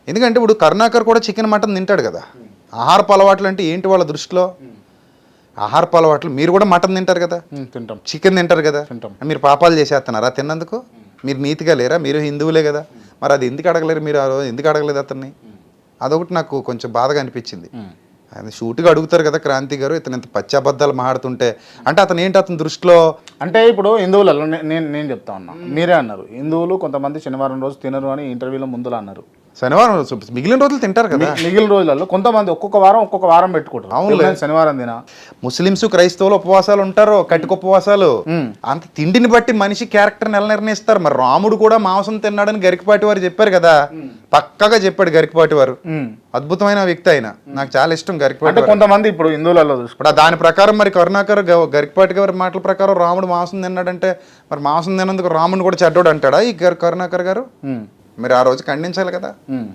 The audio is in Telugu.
ఎందుకంటే ఇప్పుడు కరుణాకర్ కూడా చికెన్ మటన్ తింటాడు కదా. ఆహారపు అలవాట్లు అంటే ఏంటి వాళ్ళ దృష్టిలో? ఆహారపు అలవాట్లు మీరు కూడా మటన్ తింటారు కదా, తింటాం, చికెన్ తింటారు కదా, తింటాం. మీరు పాపాలు చేసేస్తున్నారా తిన్నందుకు? మీరు నీతిగా లేరా? మీరు హిందువులే కదా, మరి అది ఎందుకు అడగలేరు మీరు? ఆ రోజు ఎందుకు అడగలేదు అతన్ని? అదొకటి నాకు కొంచెం బాధగా అనిపించింది. ఆయన షూట్గా అడుగుతారు కదా క్రాంతి గారు, ఇతను ఇంత పచ్చబద్దాలు మాడుతుంటే అంటే అతను ఏంటి అతని దృష్టిలో? అంటే ఇప్పుడు హిందువులలో నేను చెప్తా ఉన్నా, మీరే అన్నారు హిందువులు కొంతమంది శనివారం రోజు తినరు అని ఇంటర్వ్యూలో ముందులో అన్నారు. శనివారం మిగిలిన రోజులు తింటారు కదా. మిగిలిన రోజులలో కొంతమంది ఒక్కొక్క వారం పెట్టుకుంటారు. అవును, శనివారం తిన. ముస్లిమ్స్ క్రైస్తవులు ఉపవాసాలు ఉంటారు, కట్టుకు ఉపవాసాలు. అంత తిండిని బట్టి మనిషి క్యారెక్టర్ని ఎలా నిర్ణయిస్తారు? మరి రాముడు కూడా మాంసం తిన్నాడని గరికపాటి వారు చెప్పారు కదా, పక్కగా చెప్పాడు గరికపాటి వారు. అద్భుతమైన వ్యక్తి ఆయన, నాకు చాలా ఇష్టం గరికపాటి. కొంతమంది ఇప్పుడు హిందువులలో ఇప్పుడు దాని ప్రకారం మరి కరుణాకర్ గరికపాటి గారి మాటల ప్రకారం రాముడు మాంసం తిన్నాడంటే మరి మాంసం తిన్నందుకు రాముడు కూడా చెడ్డోడు అంటాడా ఈ కరుణాకర్ గారు? మరి ఆ రోజు ఖండించాలి కదా.